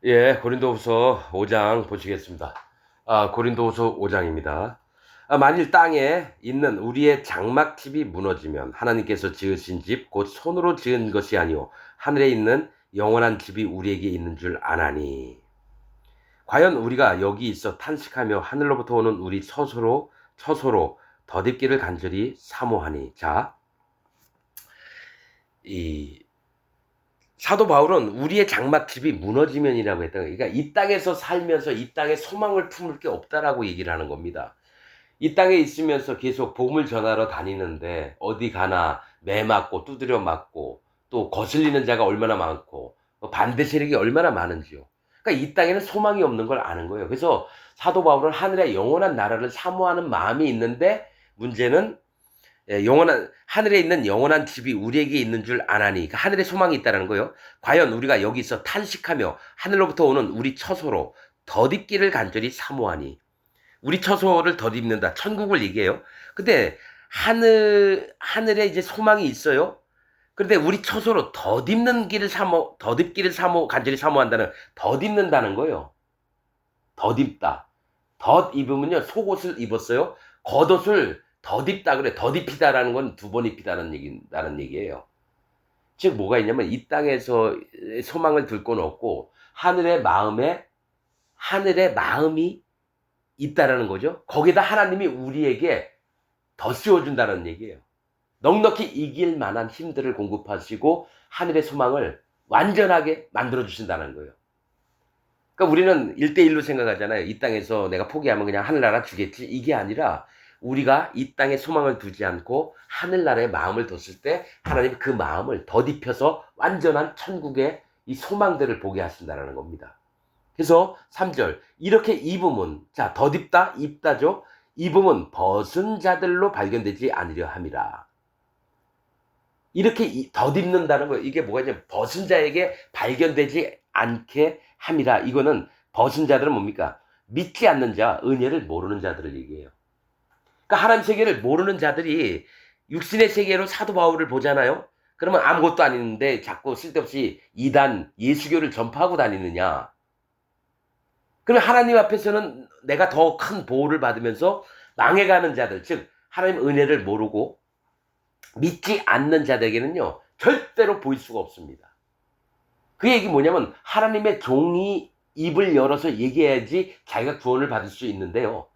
예, 고린도후서 5장 보시겠습니다. 고린도후서 5장입니다. 만일 땅에 있는 우리의 장막집이 무너지면 하나님께서 지으신 집, 곧 손으로 지은 것이 아니요 하늘에 있는 영원한 집이 우리에게 있는 줄 아나니. 과연 우리가 여기 있어 탄식하며 하늘로부터 오는 우리 처소로 덧입기를 간절히 사모하니. 자, 이 사도 바울은 우리의 장막집이 무너지면이라고 했던 거예요. 그러니까 이 땅에서 살면서 이 땅에 소망을 품을 게 없다라고 얘기를 하는 겁니다. 이 땅에 있으면서 계속 복음을 전하러 다니는데 어디 가나 매 맞고 두드려 맞고 또 거슬리는 자가 얼마나 많고 반대 세력이 얼마나 많은지요. 그러니까 이 땅에는 소망이 없는 걸 아는 거예요. 그래서 사도 바울은 하늘의 영원한 나라를 사모하는 마음이 있는데 문제는 영원한 하늘에 있는 영원한 집이 우리에게 있는 줄 아나니. 그러니까 하늘에 소망이 있다는 거예요. 과연 우리가 여기서 탄식하며 하늘로부터 오는 우리 처소로 덧입기를 간절히 사모하니. 우리 처소를 덧입는다. 천국을 얘기해요. 근데 하늘에 이제 소망이 있어요. 그런데 우리 처소로 덧입기를 간절히 사모한다는, 덧입는다는 거예요. 덧입다. 덧입으면요, 속옷을 입었어요. 겉옷을 덧입다 그래. 덧입히다라는 건 두 번 입히다는 얘기예요. 즉 뭐가 있냐면 이 땅에서 소망을 둘 건 없고 하늘의 마음이 있다라는 거죠. 거기다 하나님이 우리에게 더 씌워준다는 얘기예요. 넉넉히 이길 만한 힘들을 공급하시고 하늘의 소망을 완전하게 만들어 주신다는 거예요. 그러니까 우리는 1대1로 생각하잖아요. 이 땅에서 내가 포기하면 그냥 하늘나라 주겠지. 이게 아니라 우리가 이 땅에 소망을 두지 않고 하늘나라에 마음을 뒀을 때 하나님 그 마음을 덧입혀서 완전한 천국의 이 소망들을 보게 하신다는 겁니다. 그래서 3절 이렇게 입음은, 자, 덧입다 입다죠. 입음은 벗은 자들로 발견되지 않으려 함이라. 이렇게 덧입는다는 거예요. 이게 뭐가 있냐면 벗은 자에게 발견되지 않게 함이라. 이거는 벗은 자들은 뭡니까? 믿지 않는 자, 은혜를 모르는 자들을 얘기해요. 그러니까 하나님 세계를 모르는 자들이 육신의 세계로 사도 바울을 보잖아요. 그러면 아무것도 아닌데 자꾸 쓸데없이 이단 예수교를 전파하고 다니느냐. 그러면 하나님 앞에서는 내가 더 큰 보호를 받으면서 망해가는 자들, 즉 하나님 은혜를 모르고 믿지 않는 자들에게는요 절대로 보일 수가 없습니다. 그 얘기 뭐냐면 하나님의 종이 입을 열어서 얘기해야지 자기가 구원을 받을 수 있는데요.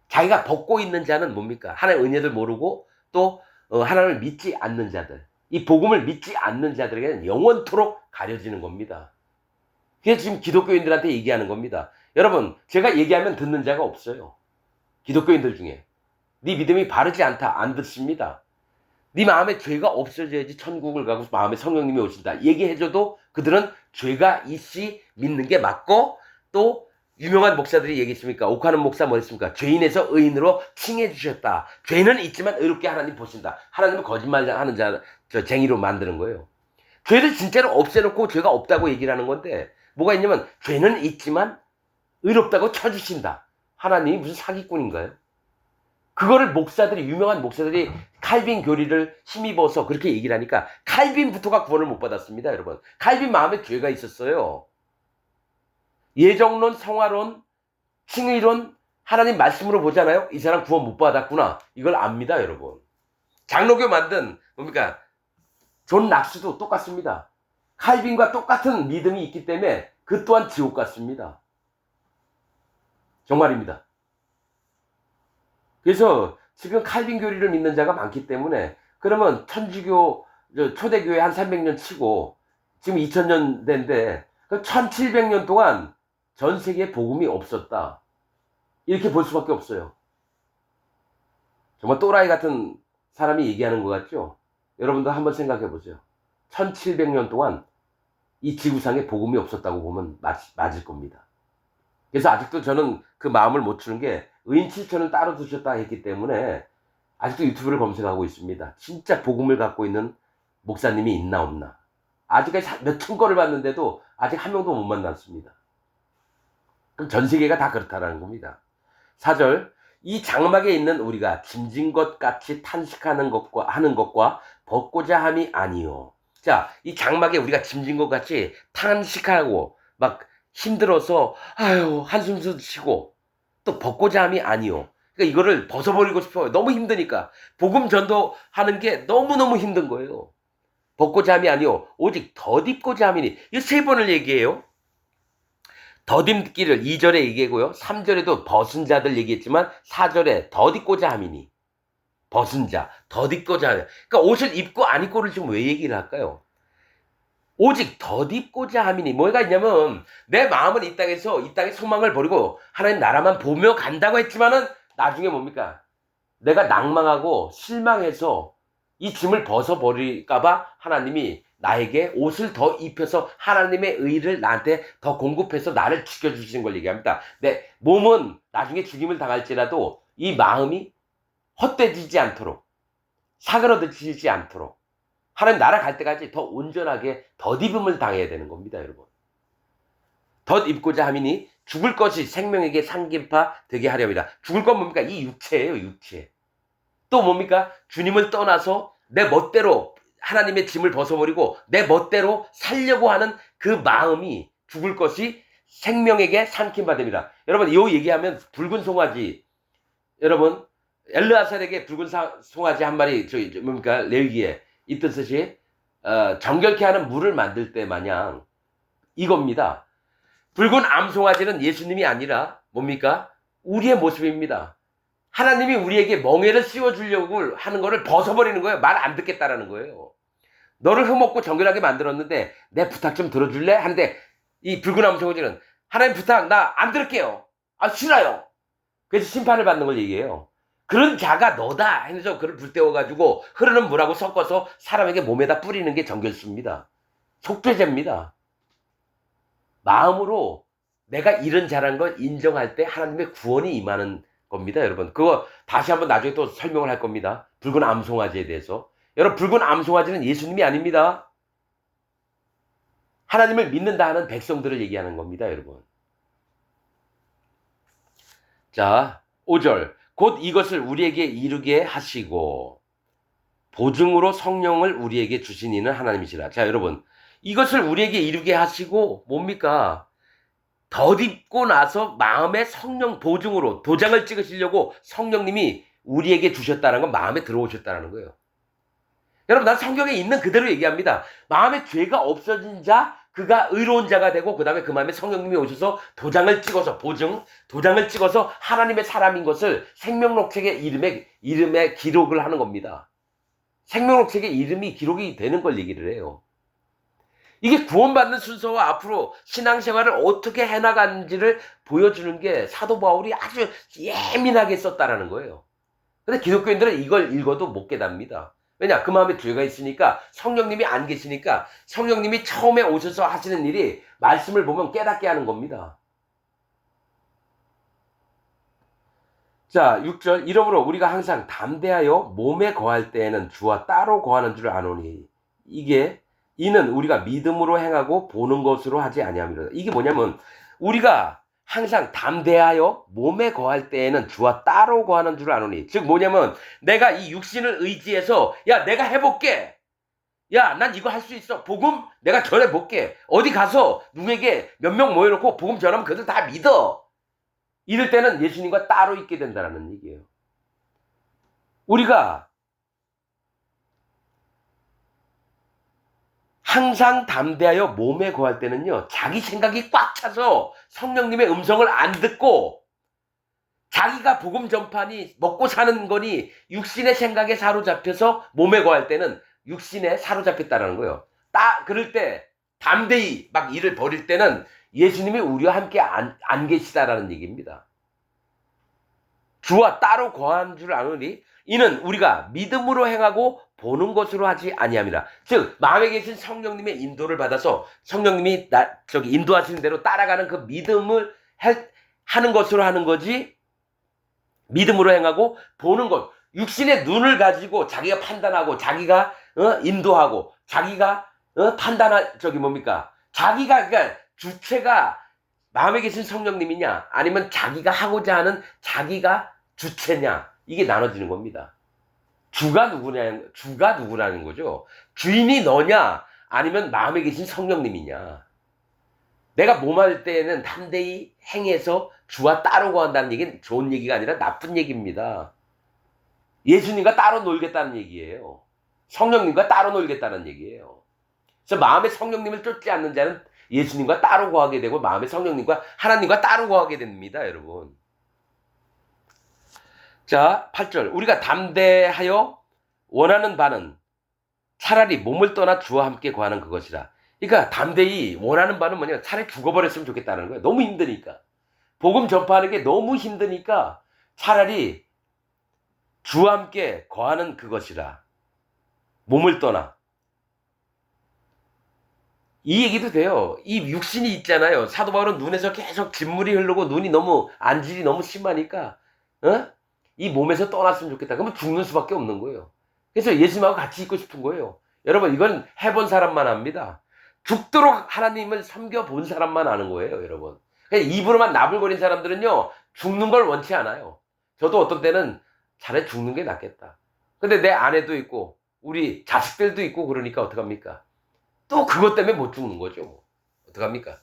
자기가 벗고 있는 자는 뭡니까? 하나님의 은혜를 모르고 또 하나님을 믿지 않는 자들, 이 복음을 믿지 않는 자들에게는 영원토록 가려지는 겁니다. 그래서 지금 기독교인들한테 얘기하는 겁니다. 여러분, 제가 얘기하면 듣는 자가 없어요. 기독교인들 중에. 네 믿음이 바르지 않다. 안 듣습니다. 네 마음에 죄가 없어져야지 천국을 가고 마음에 성령님이 오신다. 얘기해줘도 그들은 죄가 있이 믿는 게 맞고, 또 유명한 목사들이 얘기했습니까? 옥하는 목사 뭐 했습니까? 죄인에서 의인으로 칭해 주셨다. 죄는 있지만 의롭게 하나님 보신다. 하나님은 거짓말하는 쟁이로 만드는 거예요. 죄를 진짜로 없애놓고 죄가 없다고 얘기를 하는 건데 뭐가 있냐면 죄는 있지만 의롭다고 쳐주신다. 하나님이 무슨 사기꾼인가요? 그거를 유명한 목사들이 칼빈 교리를 힘입어서 그렇게 얘기를 하니까 칼빈부터가 구원을 못 받았습니다, 여러분. 칼빈 마음에 죄가 있었어요. 예정론, 성화론, 칭의론, 하나님 말씀으로 보잖아요. 이 사람 구원 못 받았구나. 이걸 압니다, 여러분. 장로교 만든 뭡니까? 존 락스도 똑같습니다. 칼빈과 똑같은 믿음이 있기 때문에 그 또한 지옥 같습니다. 정말입니다. 그래서 지금 칼빈 교리를 믿는 자가 많기 때문에 그러면 천주교 초대교회 한 300년 치고 지금 2000년대인데 1700년 동안 전 세계에 복음이 없었다. 이렇게 볼 수밖에 없어요. 정말 또라이 같은 사람이 얘기하는 것 같죠? 여러분도 한번 생각해 보세요. 1700년 동안 이 지구상에 복음이 없었다고 보면 맞을 겁니다. 그래서 아직도 저는 그 마음을 못 추는 게 의인 7천을 따로 두셨다 했기 때문에 아직도 유튜브를 검색하고 있습니다. 진짜 복음을 갖고 있는 목사님이 있나 없나. 아직까지 몇천 건을 봤는데도 아직 한 명도 못 만났습니다. 그럼 전 세계가 다 그렇다라는 겁니다. 4절 이 장막에 있는 우리가 짐진 것 같이 탄식하는 것과 하는 것과 벗고자 함이 아니요. 자, 이 장막에 우리가 짐진 것 같이 탄식하고 막 힘들어서 아유 한숨 쉬고 또 벗고자 함이 아니요. 그러니까 이거를 벗어버리고 싶어요. 너무 힘드니까. 복음 전도하는 게 너무너무 힘든 거예요. 벗고자 함이 아니요. 오직 덧입고자 함이니. 이 세 번을 얘기해요. 덧입기를 2절에 얘기하고요. 3절에도 벗은 자들 얘기했지만 4절에 덧입고자 함이니. 벗은 자, 덧입고자 함이. 그러니까 옷을 입고 안 입고를 지금 왜 얘기를 할까요? 오직 덧입고자 함이니. 뭐가 있냐면 내 마음은 이 땅에서 이 땅의 소망을 버리고 하나님 나라만 보며 간다고 했지만은 나중에 뭡니까? 내가 낭망하고 실망해서 이 짐을 벗어버릴까봐 하나님이 나에게 옷을 더 입혀서 하나님의 의를 나한테 더 공급해서 나를 지켜주시는 걸 얘기합니다. 내 몸은 나중에 죽임을 당할지라도 이 마음이 헛되지 않도록 사그러들지 않도록 하나님 나라 갈 때까지 더 온전하게 덧입음을 당해야 되는 겁니다, 여러분. 덧입고자 함이니 죽을 것이 생명에게 상기파 되게 하렵니다. 죽을 건 뭡니까? 이 육체예요, 육체. 또 뭡니까? 주님을 떠나서 내 멋대로 하나님의 짐을 벗어버리고 내 멋대로 살려고 하는 그 마음이 죽을 것이 생명에게 삼킴바 됩니다. 여러분, 이 얘기하면 붉은 송아지, 여러분 엘르아살에게 붉은 송아지 한 마리 뭡니까? 레위기에 있던 뜻이 정결케 하는 물을 만들 때 마냥 이겁니다. 붉은 암송아지는 예수님이 아니라 뭡니까? 우리의 모습입니다. 하나님이 우리에게 멍에를 씌워주려고 하는 거를 벗어버리는 거예요. 말 안 듣겠다라는 거예요. 너를 흠없고 정결하게 만들었는데 내 부탁 좀 들어줄래? 하는데 이 붉은 암송아지는 하나님 부탁 나 안 들을게요. 아 싫어요. 그래서 심판을 받는 걸 얘기해요. 그런 자가 너다 해서 그를 불태워가지고 흐르는 물하고 섞어서 사람에게 몸에다 뿌리는 게 정결수입니다. 속죄제입니다. 마음으로 내가 이런 자라는 걸 인정할 때 하나님의 구원이 임하는 겁니다, 여러분. 그거 다시 한번 나중에 또 설명을 할 겁니다. 붉은 암송아지에 대해서. 여러분, 붉은 암송아지는 예수님이 아닙니다. 하나님을 믿는다 하는 백성들을 얘기하는 겁니다, 여러분. 자, 5절. 곧 이것을 우리에게 이루게 하시고 보증으로 성령을 우리에게 주신 이는 하나님이시라. 자, 여러분. 이것을 우리에게 이루게 하시고 뭡니까? 덧입고 나서 마음에 성령 보증으로 도장을 찍으시려고 성령님이 우리에게 주셨다는 건 마음에 들어오셨다는 거예요. 여러분, 난 성경에 있는 그대로 얘기합니다. 마음에 죄가 없어진 자, 그가 의로운 자가 되고 그 다음에 그 마음에 성령님이 오셔서 도장을 찍어서 도장을 찍어서 하나님의 사람인 것을 생명록책의 이름에 기록을 하는 겁니다. 생명록책의 이름이 기록이 되는 걸 얘기를 해요. 이게 구원받는 순서와 앞으로 신앙생활을 어떻게 해나가는지를 보여주는 게 사도 바울이 아주 예민하게 썼다라는 거예요. 근데 기독교인들은 이걸 읽어도 못 깨닫습니다. 왜냐? 그 마음에 죄가 있으니까 성령님이 안 계시니까 성령님이 처음에 오셔서 하시는 일이 말씀을 보면 깨닫게 하는 겁니다. 자, 6절. 이러므로 우리가 항상 담대하여 몸에 거할 때에는 주와 따로 거하는 줄 아노니 이는 우리가 믿음으로 행하고 보는 것으로 하지 아니함이로다. 이게 뭐냐면 우리가 항상 담대하여 몸에 거할 때에는 주와 따로 거하는 줄 아노니. 즉 뭐냐면 내가 이 육신을 의지해서 야 내가 해볼게. 야 난 이거 할 수 있어. 복음 내가 전해볼게. 어디 가서 누구에게 몇 명 모여놓고 복음 전하면 그들 다 믿어. 이럴 때는 예수님과 따로 있게 된다는 얘기예요. 우리가 항상 담대하여 몸에 거할 때는요, 자기 생각이 꽉 차서 성령님의 음성을 안 듣고 자기가 복음 전파니 먹고 사는 거니 육신의 생각에 사로잡혀서 몸에 거할 때는 육신에 사로잡혔다는 거예요. 그럴 때 담대히 막 일을 벌일 때는 예수님이 우리와 함께 안 계시다라는 얘기입니다. 주와 따로 거한 줄 아노니 이는 우리가 믿음으로 행하고 보는 것으로 하지 아니함이라. 즉 마음에 계신 성령님의 인도를 받아서 성령님이 인도하시는 대로 따라가는 그 믿음을 하는 것으로 하는 거지. 믿음으로 행하고 보는 것. 육신의 눈을 가지고 자기가 판단하고 자기가 인도하고 자기가 뭡니까? 자기가 그러니까 주체가 마음에 계신 성령님이냐 아니면 자기가 하고자 하는 자기가 주체냐 이게 나눠지는 겁니다. 주가 누구라는 거죠. 주인이 너냐 아니면 마음에 계신 성령님이냐. 내가 몸할 때에는 담대히 행해서 주와 따로 거한다는 얘기는 좋은 얘기가 아니라 나쁜 얘기입니다. 예수님과 따로 놀겠다는 얘기예요. 성령님과 따로 놀겠다는 얘기예요. 그래서 마음의 성령님을 쫓지 않는 자는 예수님과 따로 거하게 되고 마음의 성령님과 하나님과 따로 거하게 됩니다, 여러분. 자, 8절. 우리가 담대하여 원하는 바는 차라리 몸을 떠나 주와 함께 거하는 그것이라. 그러니까 담대히 원하는 바는 뭐냐? 차라리 죽어버렸으면 좋겠다는 거예요. 너무 힘드니까. 복음 전파하는 게 너무 힘드니까 차라리 주와 함께 거하는 그것이라. 몸을 떠나. 이 얘기도 돼요. 이 육신이 있잖아요. 사도 바울은 눈에서 계속 진물이 흐르고 눈이 너무 안질이 너무 심하니까 이 몸에서 떠났으면 좋겠다. 그러면 죽는 수밖에 없는 거예요. 그래서 예수님하고 같이 있고 싶은 거예요. 여러분, 이건 해본 사람만 합니다. 죽도록 하나님을 섬겨본 사람만 아는 거예요, 여러분. 입으로만 나불거린 사람들은요, 죽는 걸 원치 않아요. 저도 어떤 때는 차라리 죽는 게 낫겠다. 근데 내 아내도 있고 우리 자식들도 있고 그러니까 어떡합니까? 또 그것 때문에 못 죽는 거죠. 어떡합니까?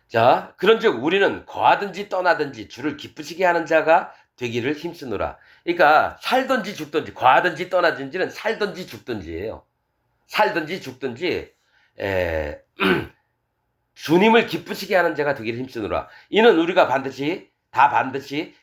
자, 그런즉 우리는 거하든지 떠나든지 주를 기쁘시게 하는 자가 되기를 힘쓰노라. 그러니까 살든지 죽든지 거하든지 떠나든지는 살든지 죽든지예요. 살든지 죽든지 주님을 기쁘시게 하는 자가 되기를 힘쓰노라. 이는 우리가 반드시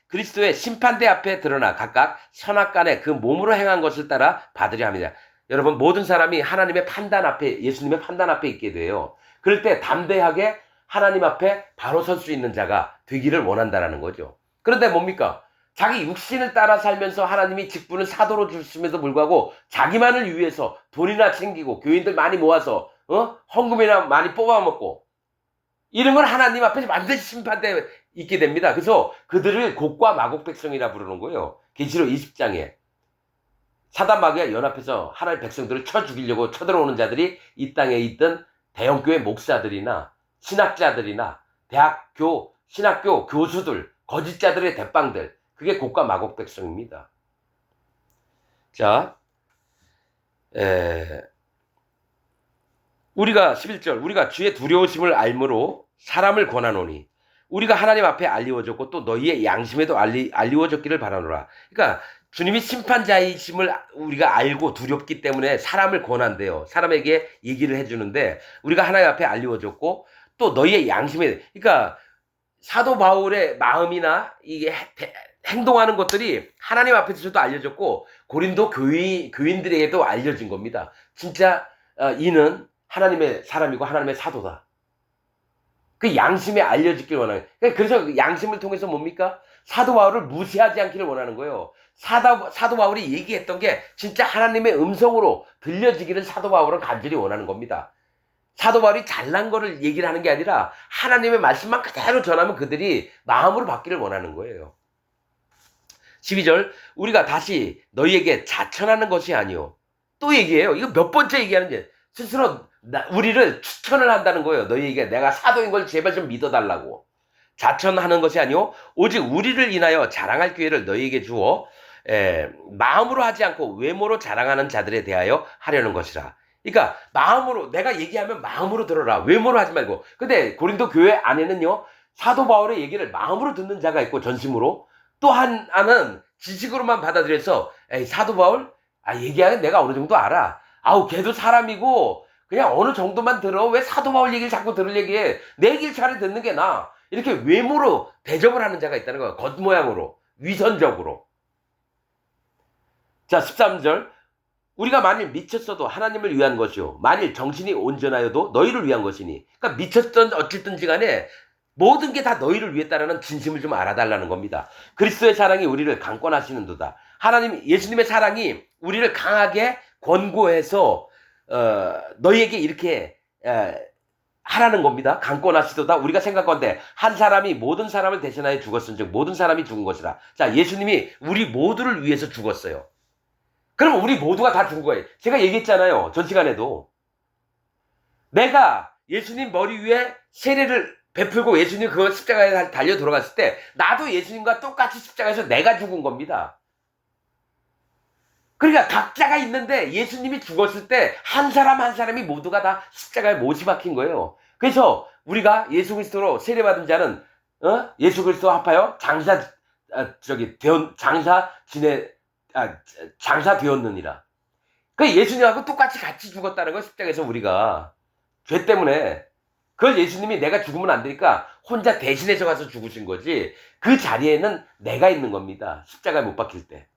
그리스도의 심판대 앞에 드러나 각각 선악간에 그 몸으로 행한 것을 따라 받으려 합니다. 여러분, 모든 사람이 하나님의 판단 앞에, 예수님의 판단 앞에 있게 돼요. 그럴 때 담대하게 하나님 앞에 바로 설 수 있는 자가 되기를 원한다라는 거죠. 그런데 뭡니까? 자기 육신을 따라 살면서 하나님이 직분을 사도로 주심에도 불구하고 자기만을 위해서 돈이나 챙기고 교인들 많이 모아서 헌금이나 많이 뽑아먹고 이런 건 하나님 앞에서 반드시 심판대에 있게 됩니다. 그래서 그들을 곡과 마곡 백성이라 부르는 거예요. 계시록 20장에. 사단 마귀가 연합해서 하나님의 백성들을 쳐 죽이려고 쳐들어오는 자들이 이 땅에 있던 대형교회 목사들이나 신학자들이나 대학교, 신학교 교수들, 거짓자들의 대빵들, 그게 곡과 마곡 백성입니다. 자, 우리가 11절, 우리가 주의 두려우심을 알므로 사람을 권하노니 우리가 하나님 앞에 알리워졌고 또 너희의 양심에도 알리워졌기를 바라노라. 그러니까 주님이 심판자이심을 우리가 알고 두렵기 때문에 사람을 권한대요. 사람에게 얘기를 해주는데 우리가 하나님 앞에 알리워졌고 또 너희의 양심에, 그러니까 사도 바울의 마음이나 이게 행동하는 것들이 하나님 앞에서도 알려졌고 고린도 교인들에게도 알려진 겁니다. 진짜 이는 하나님의 사람이고 하나님의 사도다. 그 양심에 알려지길 원하는. 그래서 그 양심을 통해서 뭡니까? 사도 바울을 무시하지 않기를 원하는 거예요. 사도 바울이 얘기했던 게 진짜 하나님의 음성으로 들려지기를 사도 바울은 간절히 원하는 겁니다. 사도 바울이 잘난 거를 얘기를 하는 게 아니라 하나님의 말씀만 그대로 전하면 그들이 마음으로 받기를 원하는 거예요. 12절, 우리가 다시 너희에게 자천하는 것이 아니오. 또 얘기해요. 이거 몇 번째 얘기하는지. 스스로 우리를 추천을 한다는 거예요. 너희에게 내가 사도인 걸 제발 좀 믿어달라고. 자천하는 것이 아니오 오직 우리를 인하여 자랑할 기회를 너희에게 주어 마음으로 하지 않고 외모로 자랑하는 자들에 대하여 하려는 것이라. 그러니까 마음으로, 내가 얘기하면 마음으로 들어라. 외모로 하지 말고. 근데 고린도 교회 안에는요, 사도 바울의 얘기를 마음으로 듣는 자가 있고 전심으로, 또 하나는 지식으로만 받아들여서 에이, 사도 바울 얘기하면 내가 어느 정도 알아. 아우, 걔도 사람이고 그냥 어느 정도만 들어. 왜 사도 바울 얘기를 자꾸 들을 얘기해. 내 얘기를 차라리 듣는 게 나아. 이렇게 외모로 대접을 하는 자가 있다는 거야. 겉모양으로, 위선적으로. 자, 13절. 우리가 만일 미쳤어도 하나님을 위한 것이요 만일 정신이 온전하여도 너희를 위한 것이니. 그러니까 미쳤든 어쨌든지 간에 모든 게 다 너희를 위했다라는 진심을 좀 알아달라는 겁니다. 그리스도의 사랑이 우리를 강권하시는도다. 예수님의 사랑이 우리를 강하게 권고해서 너희에게 이렇게 하라는 겁니다. 강권하시도다. 우리가 생각건대 한 사람이 모든 사람을 대신하여 죽었은즉 모든 사람이 죽은 것이라. 자, 예수님이 우리 모두를 위해서 죽었어요. 그럼 우리 모두가 다 죽은 거예요. 제가 얘기했잖아요. 전 시간에도. 내가 예수님 머리 위에 세례를 베풀고 예수님 그거 십자가에 달려 돌아갔을 때 나도 예수님과 똑같이 십자가에서 내가 죽은 겁니다. 그러니까 각자가 있는데 예수님이 죽었을 때 한 사람 한 사람이 모두가 다 십자가에 못이 박힌 거예요. 그래서 우리가 예수 그리스도로 세례받은 자는 예수 그리스도 합하여 장사 되었느니라. 그 예수님하고 똑같이 같이 죽었다는 거 십자가에서 우리가 죄 때문에 그걸 예수님이 내가 죽으면 안 되니까 혼자 대신해서 가서 죽으신 거지 그 자리에는 내가 있는 겁니다. 십자가에 못 박힐 때.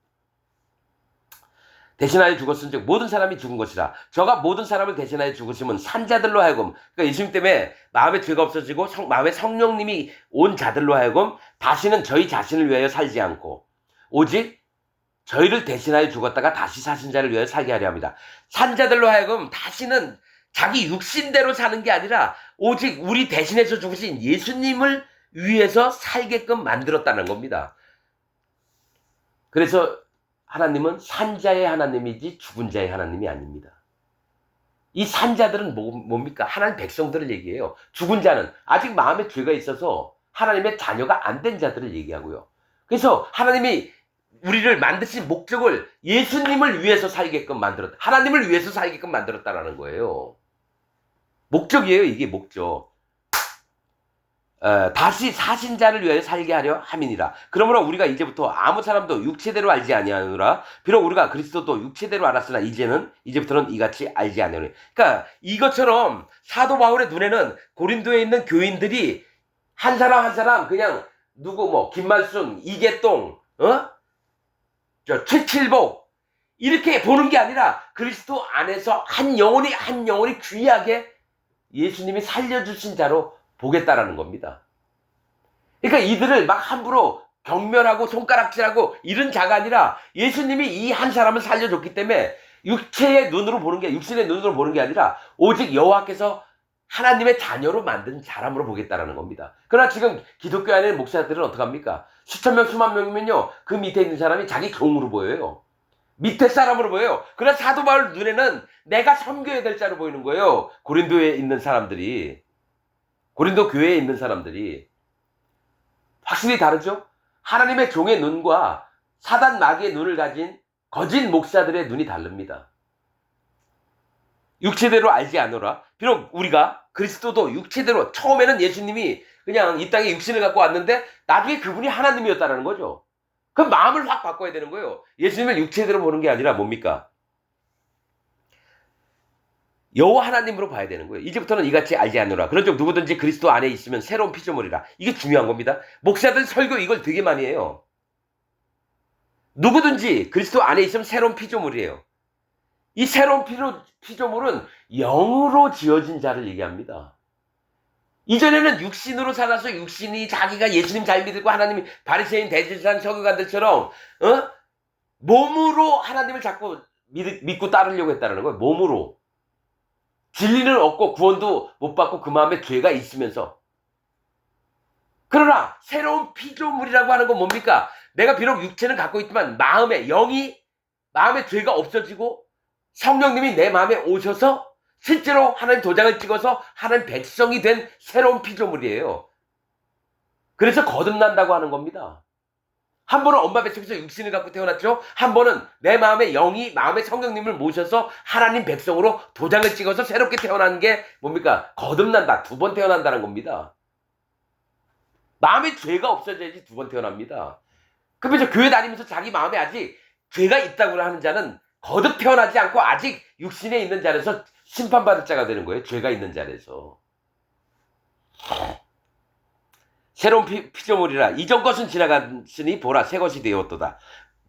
대신하여 죽었은즉 모든 사람이 죽은 것이라. 저가 모든 사람을 대신하여 죽으시면 산자들로 하여금 그러니까 예수님 때문에 마음의 죄가 없어지고 마음의 성령님이 온 자들로 하여금 다시는 저희 자신을 위하여 살지 않고 오직 저희를 대신하여 죽었다가 다시 사신 자를 위하여 살게 하려 합니다. 산자들로 하여금 다시는 자기 육신대로 사는 게 아니라 오직 우리 대신해서 죽으신 예수님을 위해서 살게끔 만들었다는 겁니다. 그래서 하나님은 산자의 하나님이지 죽은 자의 하나님이 아닙니다. 이 산자들은 뭡니까? 하나님 백성들을 얘기해요. 죽은 자는 아직 마음에 죄가 있어서 하나님의 자녀가 안 된 자들을 얘기하고요. 그래서 하나님이 우리를 만드신 목적을 예수님을 위해서 살게끔 만들었다. 하나님을 위해서 살게끔 만들었다라는 거예요. 목적이에요. 이게 목적. 다시 사신 자를 위하여 살게 하려 함이니라. 그러므로 우리가 이제부터 아무 사람도 육체대로 알지 아니하노라. 비록 우리가 그리스도도 육체대로 알았으나 이제부터는 이같이 알지 아니하노니. 그러니까 이것처럼 사도 바울의 눈에는 고린도에 있는 교인들이 한 사람 한 사람 그냥 누구 김말순, 이계동, 최칠복 이렇게 보는 게 아니라 그리스도 안에서 한 영혼이 귀하게 예수님이 살려주신 자로 보겠다라는 겁니다. 그러니까 이들을 막 함부로 경멸하고 손가락질하고 이런 자가 아니라 예수님이 이 한 사람을 살려줬기 때문에 육신의 눈으로 보는 게 아니라 오직 여호와께서 하나님의 자녀로 만든 사람으로 보겠다라는 겁니다. 그러나 지금 기독교 안에 있는 목사들은 어떡합니까? 수천 명, 수만 명이면요 그 밑에 있는 사람이 자기 종으로 보여요. 밑에 사람으로 보여요. 그러나 사도 바울 눈에는 내가 섬겨야 될 자로 보이는 거예요. 고린도 교회에 있는 사람들이 확실히 다르죠? 하나님의 종의 눈과 사단 마귀의 눈을 가진 거짓 목사들의 눈이 다릅니다. 육체대로 알지 않노라. 비록 우리가 그리스도도 육체대로 처음에는 예수님이 그냥 이 땅에 육신을 갖고 왔는데 나중에 그분이 하나님이었다는 거죠. 그럼 마음을 확 바꿔야 되는 거예요. 예수님을 육체대로 보는 게 아니라 뭡니까? 여호와 하나님으로 봐야 되는 거예요. 이제부터는 이같이 알지 않노라. 그런즉 누구든지 그리스도 안에 있으면 새로운 피조물이라. 이게 중요한 겁니다. 목사들 설교 이걸 되게 많이 해요. 누구든지 그리스도 안에 있으면 새로운 피조물이에요. 이 새로운 피조물은 영으로 지어진 자를 얘기합니다. 이전에는 육신으로 살아서 육신이 자기가 예수님 잘 믿고 하나님이 바리새인 대제사장 서기관들처럼 몸으로 하나님을 자꾸 믿고 따르려고 했다는 거예요. 몸으로. 진리는 얻고 구원도 못 받고 그 마음에 죄가 있으면서. 그러나 새로운 피조물이라고 하는 건 뭡니까? 내가 비록 육체는 갖고 있지만 마음에 죄가 없어지고 성령님이 내 마음에 오셔서 실제로 하나님 도장을 찍어서 하나님 백성이 된 새로운 피조물이에요. 그래서 거듭난다고 하는 겁니다. 한 번은 엄마 뱃속에서 육신을 갖고 태어났죠. 한 번은 내 마음의 마음의 성령님을 모셔서 하나님 백성으로 도장을 찍어서 새롭게 태어난 게 뭡니까? 거듭난다. 2번 태어난다는 겁니다. 마음에 죄가 없어져야지 2번 태어납니다. 그러면서 교회 다니면서 자기 마음에 아직 죄가 있다고 하는 자는 거듭 태어나지 않고 아직 육신에 있는 자리에서 심판받을 자가 되는 거예요. 죄가 있는 자리에서. 새로운 피조물이라 이전 것은 지나갔으니 보라 새 것이 되었도다.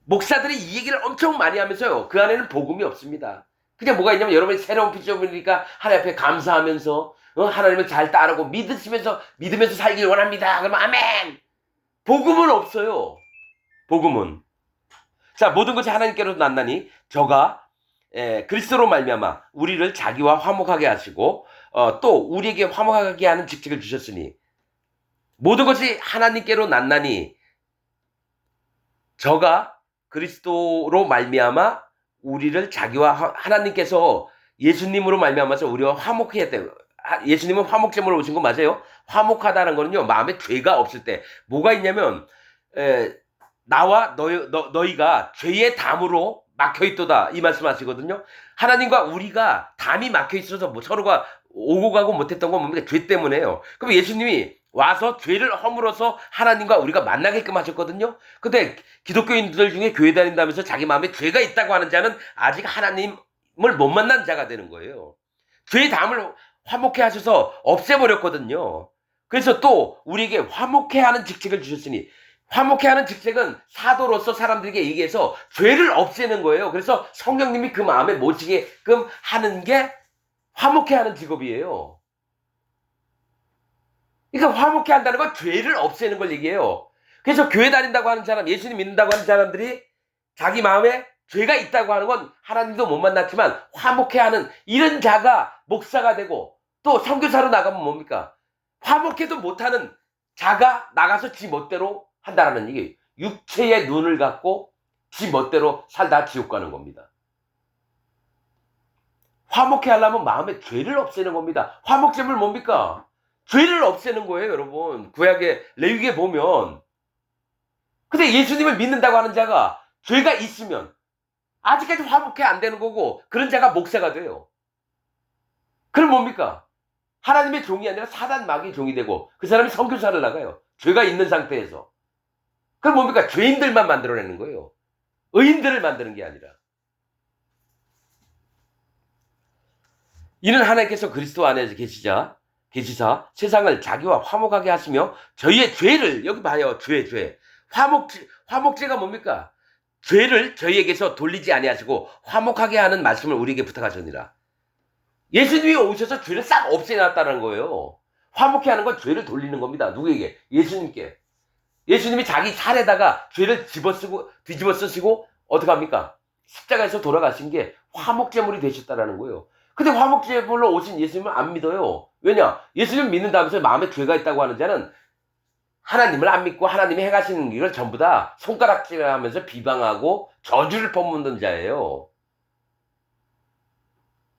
목사들이 이 얘기를 엄청 많이 하면서요. 그 안에는 복음이 없습니다. 그냥 뭐가 있냐면 여러분이 새로운 피조물이니까 하나님 앞에 감사하면서 하나님을 잘 따르고 믿으면서 살길 원합니다. 그러면 아멘. 복음은 없어요. 복음은. 자, 모든 것이 하나님께로 났나니 저가 그리스도로 말미암아 우리를 자기와 화목하게 하시고 또 우리에게 화목하게 하는 직책을 주셨으니 모든 것이 하나님께로 났나니 저가 그리스도로 말미암아 우리를 자기와 하나님께서 예수님으로 말미암아서 우리와 화목해야 돼요. 예수님은 화목제물로 오신 거 맞아요? 화목하다는 거는요 마음에 죄가 없을 때 뭐가 있냐면 나와 너희가 죄의 담으로 막혀있도다 이 말씀하시거든요. 하나님과 우리가 담이 막혀있어서 뭐 서로가 오고 가고 못했던 건 뭡니까? 죄 때문에요. 그럼 예수님이 와서 죄를 허물어서 하나님과 우리가 만나게끔 하셨거든요. 근데 기독교인들 중에 교회 다닌다면서 자기 마음에 죄가 있다고 하는 자는 아직 하나님을 못 만난 자가 되는 거예요. 죄의 담을 화목해 하셔서 없애버렸거든요. 그래서 또 우리에게 화목해 하는 직책을 주셨으니, 화목해 하는 직책은 사도로서 사람들에게 얘기해서 죄를 없애는 거예요. 그래서 성령님이 그 마음에 모시게끔 하는 게 화목해 하는 직업이에요. 그러니까 화목해 한다는 건 죄를 없애는 걸 얘기해요. 그래서 교회 다닌다고 하는 사람, 예수님 믿는다고 하는 사람들이 자기 마음에 죄가 있다고 하는 건 하나님도 못 만났지만 화목해 하는 이런 자가 목사가 되고, 또 선교사로 나가면 뭡니까? 화목해도 못하는 자가 나가서 지 멋대로 한다라는 얘기예요. 육체의 눈을 갖고 지 멋대로 살다 지옥 가는 겁니다. 화목해 하려면 마음의 죄를 없애는 겁니다. 화목제물 뭡니까? 죄를 없애는 거예요, 여러분. 구약의 레위기에 보면. 근데 예수님을 믿는다고 하는 자가 죄가 있으면 아직까지 화목해 안 되는 거고, 그런 자가 목사가 돼요. 그럼 뭡니까? 하나님의 종이 아니라 사단 마귀의 종이 되고, 그 사람이 선교사를 나가요. 죄가 있는 상태에서. 그럼 뭡니까? 죄인들만 만들어내는 거예요. 의인들을 만드는 게 아니라. 이는 하나님께서 그리스도 안에서 계시사 세상을 자기와 화목하게 하시며 저희의 죄를, 여기 봐요. 죄. 화목제가 뭡니까? 죄를 저희에게서 돌리지 아니하시고 화목하게 하는 말씀을 우리에게 부탁하셨느니라. 예수님이 오셔서 죄를 싹 없애놨다는 거예요. 화목해 하는 건 죄를 돌리는 겁니다. 누구에게? 예수님께. 예수님이 자기 살에다가 죄를 뒤집어 쓰시고 어떻게 합니까? 십자가에서 돌아가신 게 화목제물이 되셨다라는 거예요. 근데 화목제물로 오신 예수님을 안 믿어요. 왜냐? 예수님 믿는다면서 마음에 죄가 있다고 하는 자는 하나님을 안 믿고 하나님이 행하시는 일을 전부 다 손가락질하면서 비방하고 저주를 퍼붓는 자예요.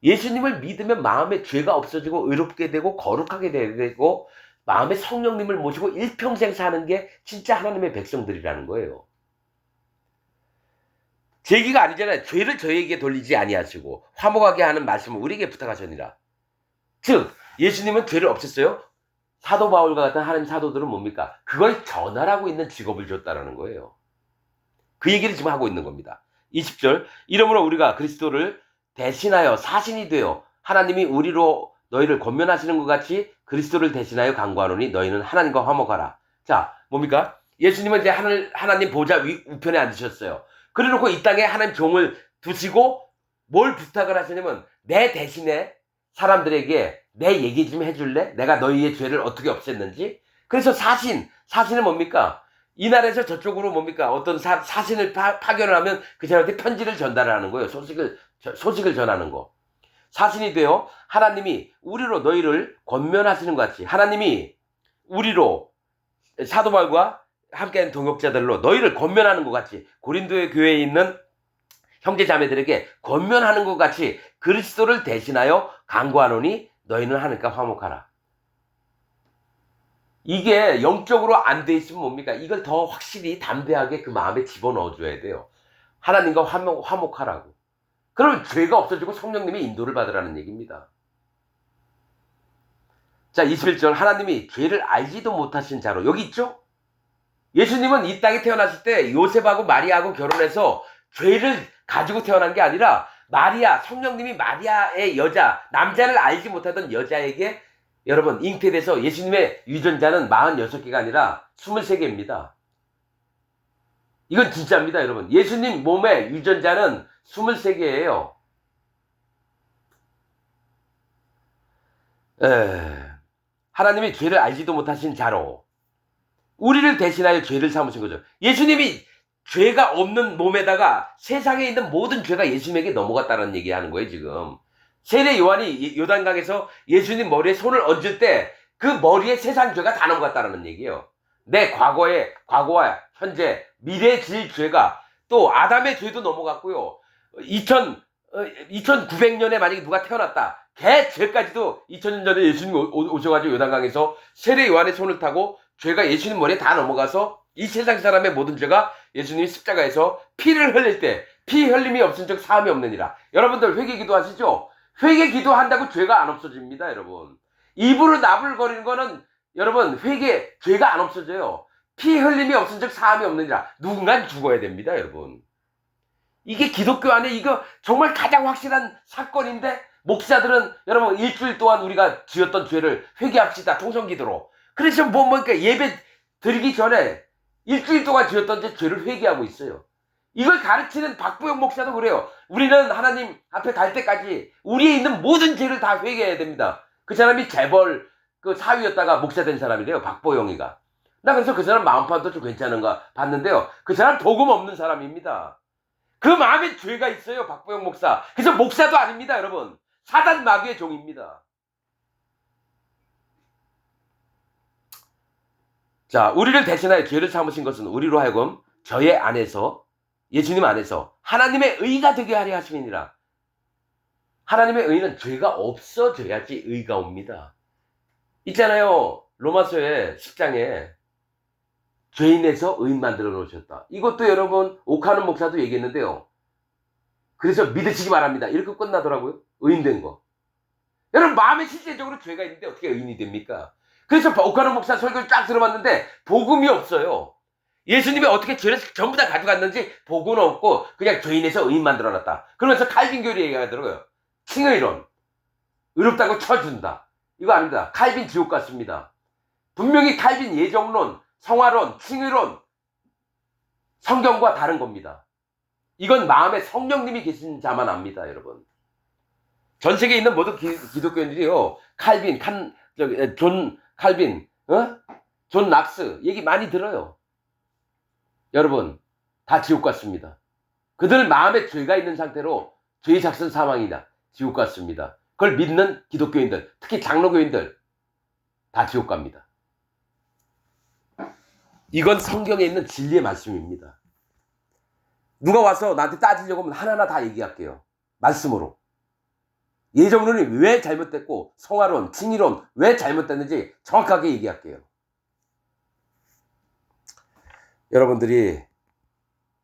예수님을 믿으면 마음에 죄가 없어지고 의롭게 되고 거룩하게 되고 마음에 성령님을 모시고 일평생 사는 게 진짜 하나님의 백성들이라는 거예요. 제 얘기가 아니잖아요. 죄를 저희에게 돌리지 아니하시고 화목하게 하는 말씀을 우리에게 부탁하셨느니라. 즉 예수님은 죄를 없앴어요. 사도 바울과 같은 하나님 사도들은 뭡니까? 그걸 전하라고 있는 직업을 줬다라는 거예요. 그 얘기를 지금 하고 있는 겁니다. 20절 이러므로 우리가 그리스도를 대신하여 사신이 되어 하나님이 우리로 너희를 권면하시는 것 같이 그리스도를 대신하여 간구하노니 너희는 하나님과 화목하라. 자, 뭡니까? 예수님은 이제 하나님 보좌 우편에 앉으셨어요. 그래놓고 이 땅에 하나님 종을 두시고 뭘 부탁을 하시냐면 내 대신에 사람들에게 내 얘기 좀 해줄래? 내가 너희의 죄를 어떻게 없앴는지? 그래서 사신은 뭡니까? 이날에서 저쪽으로 뭡니까? 어떤 사신을 파견을 하면 그 사람한테 편지를 전달하는 거예요. 소식을 전하는 거. 사신이 되어 하나님이 우리로 너희를 권면하시는 것 같이 하나님이 우리로 사도 바울과 함께하는 동역자들로 너희를 권면하는 것 같이 고린도의 교회에 있는 형제 자매들에게 권면하는 것 같이 그리스도를 대신하여 간구하노니 너희는 하나님과 화목하라. 이게 영적으로 안 돼 있으면 뭡니까? 이걸 더 확실히 담대하게 그 마음에 집어넣어줘야 돼요. 하나님과 화목하라고. 그러면 죄가 없어지고 성령님의 인도를 받으라는 얘기입니다. 자, 21절 하나님이 죄를 알지도 못하신 자로 여기 있죠? 예수님은 이 땅에 태어났을 때 요셉하고 마리아하고 결혼해서 죄를 가지고 태어난 게 아니라 성령님이 마리아의 남자를 알지 못하던 여자에게 여러분 잉태돼서 예수님의 유전자는 46개가 아니라 23개입니다. 이건 진짜입니다, 여러분. 예수님 몸의 유전자는 23개예요. 하나님이 죄를 알지도 못하신 자로 우리를 대신하여 죄를 삼으신 거죠. 예수님이 죄가 없는 몸에다가 세상에 있는 모든 죄가 예수님에게 넘어갔다는 얘기하는 거예요, 지금. 세례 요한이 요단강에서 예수님 머리에 손을 얹을 때 그 머리에 세상 죄가 다 넘어갔다는 얘기예요. 내 과거와 현재, 미래에 질 죄가 또 아담의 죄도 넘어갔고요. 2900년에 만약에 누가 태어났다. 걔 죄까지도 2000년 전에 예수님이 오셔가지고 요단강에서 세례 요한의 손을 타고 죄가 예수님 머리에 다 넘어가서 이 세상 사람의 모든 죄가 예수님이 십자가에서 피를 흘릴 때 피 흘림이 없은즉 사함이 없느니라. 여러분들 회개 기도하시죠? 회개 기도한다고 죄가 안 없어집니다, 여러분. 입으로 나불거리는 거는 여러분 죄가 안 없어져요. 피 흘림이 없은즉 사함이 없느니라. 누군가 죽어야 됩니다, 여러분. 이게 기독교 안에 이거 정말 가장 확실한 사건인데 목사들은 여러분 일주일 동안 우리가 지었던 죄를 회개합시다, 통성기도로. 그래서 그러니까 예배 드리기 전에 일주일 동안 지었던 죄를 회개하고 있어요. 이걸 가르치는 박부영 목사도 그래요. 우리는 하나님 앞에 갈 때까지 우리에 있는 모든 죄를 다 회개해야 됩니다. 그 사람이 재벌 그 사위였다가 목사 된 사람이래요, 박보영이가. 나 그래서 그 사람 마음판도 좀 괜찮은가 봤는데요. 그 사람 복음 없는 사람입니다. 그 마음에 죄가 있어요, 박보영 목사. 그래서 목사도 아닙니다, 여러분. 사단 마귀의 종입니다. 자, 우리를 대신하여 죄를 삼으신 것은 우리로 하여금 저의 안에서, 예수님 안에서 하나님의 의가 되게 하려 하심이니라. 하나님의 의는 죄가 없어져야지 의가 옵니다. 있잖아요, 로마서의 10장에 죄인에서 의인 만들어 놓으셨다. 이것도 여러분 오카는 목사도 얘기했는데요. 그래서 믿으시기 바랍니다. 이렇게 끝나더라고요. 의인된 거. 여러분 마음에 실제적으로 죄가 있는데 어떻게 의인이 됩니까? 그래서 오카는 목사 설교를 쫙 들어봤는데 복음이 없어요. 예수님이 어떻게 죄를 전부 다 가져갔는지 복음은 없고 그냥 죄인에서 의인 만들어놨다. 그러면서 칼빈교리 얘기하더라고요. 칭의론. 의롭다고 쳐준다. 이거 아닙니다. 칼빈 지옥 같습니다. 분명히 칼빈 예정론, 성화론, 칭의론, 성경과 다른 겁니다. 이건 마음에 성령님이 계신 자만 압니다, 여러분. 전 세계에 있는 모든 기독교인들이요, 칼빈, 존 칼빈, 존 락스 얘기 많이 들어요. 여러분, 다 지옥 같습니다. 그들 마음에 죄가 있는 상태로 죄의 작은 사망이다. 지옥 같습니다. 그걸 믿는 기독교인들, 특히 장로교인들 다 지옥 갑니다. 이건 성경에 있는 진리의 말씀입니다. 누가 와서 나한테 따지려고 하면 하나하나 다 얘기할게요. 말씀으로. 예정론이 왜 잘못됐고 성화론, 칭의론 왜 잘못됐는지 정확하게 얘기할게요. 여러분들이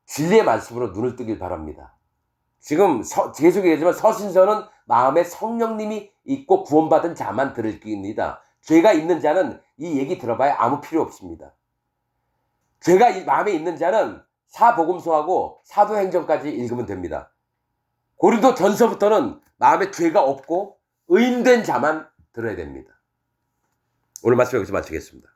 진리의 말씀으로 눈을 뜨길 바랍니다. 지금 계속 얘기하지만 서신서는 마음에 성령님이 있고 구원받은 자만 들을 겁니다. 죄가 있는 자는 이 얘기 들어봐야 아무 필요 없습니다. 죄가 마음에 있는 자는 사복음서하고 사도행전까지 읽으면 됩니다. 고린도 전서부터는 마음에 죄가 없고 의인된 자만 들어야 됩니다. 오늘 말씀 여기서 마치겠습니다.